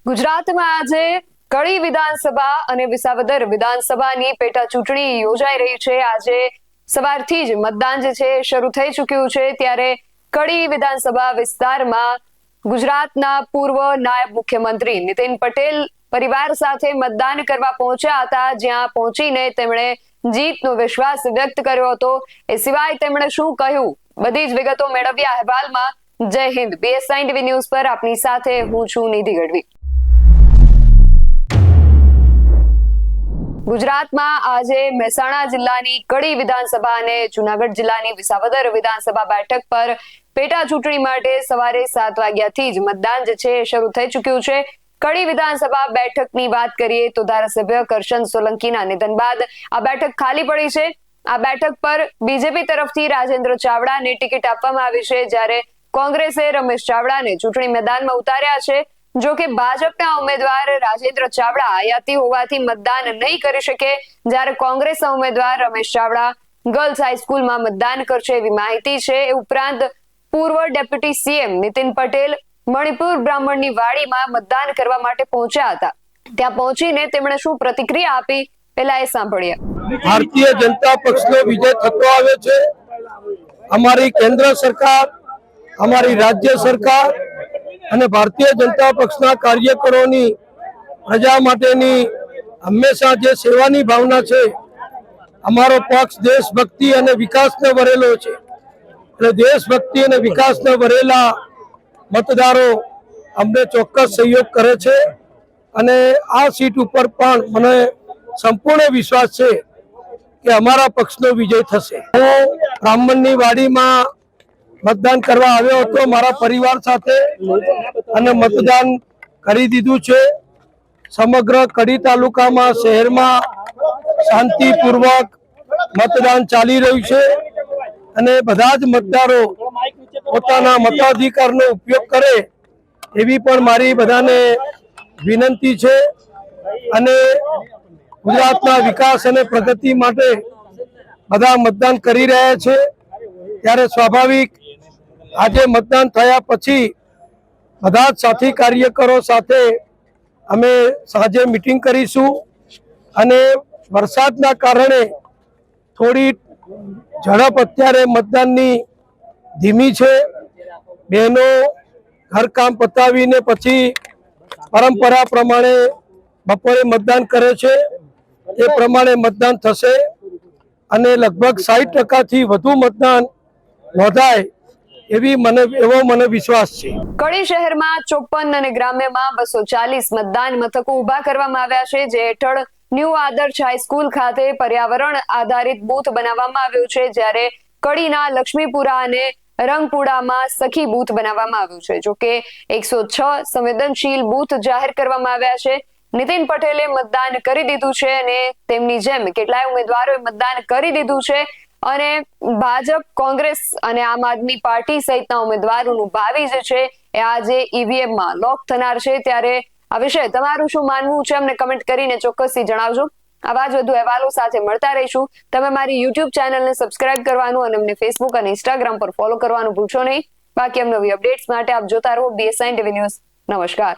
ગુજરાતમાં આજે કડી વિધાનસભા અને વિસાવદર વિધાનસભાની પેટા ચૂંટણી યોજાઈ રહી છે। આજે સવારથી જ મતદાન જે છે શરૂ થઈ ચૂક્યું છે, ત્યારે કડી વિધાનસભા વિસ્તારમાં ગુજરાતના પૂર્વ નાયબ મુખ્યમંત્રી નીતિન પટેલ પરિવાર સાથે મતદાન કરવા પહોંચ્યા હતા, જ્યાં પહોંચીને તેમણે જીતનો વિશ્વાસ વ્યક્ત કર્યો હતો। એ સિવાય તેમણે શું કહ્યું, બધી જ વિગતો મેળવ્યા અહેવાલમાં। જય હિન્દ। BSI TV ન્યૂઝ પર આપની સાથે હું છું નિધિ ગઢવી। ગુજરાતમાં આજે મહેસાણા જિલ્લાની કડી વિધાનસભા અને જૂનાગઢ જિલ્લાની વિસાવદર વિધાનસભા બેઠક પર પેટા ચૂંટણી માટે સવારે 7 વાગ્યાથી જ મતદાન જે છે શરૂ થઈ ચૂક્યું છે। કડી વિધાનસભા બેઠકની વાત કરીએ તો ધારાસભ્ય કરશન સોલંકીના નિધન બાદ આ બેઠક ખાલી પડી છે। આ બેઠક પર બીજેપી તરફથી રાજેન્દ્ર ચાવડાને ટિકિટ આપવામાં આવી છે, જ્યારે કોંગ્રેસે રમેશ ચાવડાને ચૂંટણી મેદાનમાં ઉતાર્યા છે। જો કે ભાજપના ઉમેદવાર રાજેન્દ્ર ચાવડા આયાતી હોવાથી મતદાન નહીં કરી શકે, જ્યારે કોંગ્રેસના ઉમેદવાર રમેશ ચાવડા ગર્લ્સ હાઈસ્કૂલમાં મતદાન કરશે એવી માહિતી છે। એ ઉપરાંત પૂર્વ ડેપ્યુટી સીએમ નીતિન પટેલ મણિપુર બ્રાહ્મણની વાડીમાં મતદાન કરવા માટે પહોંચ્યા હતા। ત્યાં પહોંચીને તેમણે શું પ્રતિક્રિયા આપી, પહેલા એ સાંભળીએ। ભારતીય જનતા પક્ષનો વિજય થતો આવે છે। અમારી કેન્દ્ર સરકાર, અમારી રાજ્ય સરકાર અને ભારતીય જનતા પક્ષના કાર્યકરોની પ્રજા માટેની હંમેશા જે સેવાની ભાવના છે, અમારો પક્ષ દેશભક્તિ અને વિકાસને વરેલો છે, અને દેશભક્તિ અને વિકાસને વરેલા મતદારો અમને ચોક્કસ સહયોગ કરે છે, અને આ સીટ ઉપર પણ મને સંપૂર્ણ વિશ્વાસ છે કે અમારા પક્ષનો વિજય થશે। હું બ્રાહ્મણની વાડીમાં મતદાન કરવા આવ્યો હતો મારા પરિવાર સાથે, અને મતદાન કરી દીધું છે। સમગ્ર કડી તાલુકામાં, શહેરમાં શાંતિપૂર્વક મતદાન ચાલી રહ્યું છે, અને બધા જ મતદારો પોતાના મતાધિકારનો ઉપયોગ કરે એવી પણ મારી બધાને વિનંતી છે। અને ગુજરાતના વિકાસ અને પ્રગતિ માટે બધા મતદાન કરી રહ્યા છે, ત્યારે સ્વાભાવિક આજે મતદાન થયા પછી બધા જ સાથી કાર્યકરો સાથે અમે સાંજે મીટિંગ કરીશું, અને વરસાદના કારણે થોડી ઝડપ અત્યારે મતદાનની ધીમી છે। બહેનો ઘરકામ પતાવીને પછી પરંપરા પ્રમાણે બપોરે મતદાન કરે છે, એ પ્રમાણે મતદાન થશે, અને લગભગ 60% વધુ મતદાન નોંધાય એવો મને વિશ્વાસ છે। કડી શહેરમાં 54 અને ગ્રામ્યમાં 240 મતદાન મથકો ઉભા કરવામાં આવ્યા છે, જે હેઠળ ન્યૂ આદર્શ હાઈસ્કૂલ ખાતે પર્યાવરણ આધારિત બૂથ બનાવવામાં આવ્યું છે, જ્યારે કડીના લક્ષ્મીપુરા અને રંગપુરામાં સખી બૂથ બનાવવામાં આવ્યું છે। જો કે 106 સંવેદનશીલ બૂથ જાહેર કરવામાં આવ્યા છે। નીતિન પટેલે મતદાન કરી દીધું છે, અને તેમની જેમ કેટલાય ઉમેદવારોએ મતદાન કરી દીધું છે, અને ભાજપ, કોંગ્રેસ અને આમ આદમી પાર્ટી સહિતના ઉમેદવારોનું ભાવિ જે છે એ આજે ઈવીએમમાં લોક થનાર છે। ત્યારે આ વિશે તમારું શું માનવું છે, અમને કમેન્ટ કરીને ચોક્કસથી જણાવજો। આવા જ વધુ અહેવાલો સાથે મળતા રહીશું। તમે મારી YouTube ચેનલને સબસ્ક્રાઇબ કરવાનું અને અમને Facebook અને Instagram પર ફોલો કરવાનું ભૂલશો નહીં। બાકી નવી અપડેટ્સ માટે આપ જોતા રહો BSI TV ન્યૂઝ। નમસ્કાર।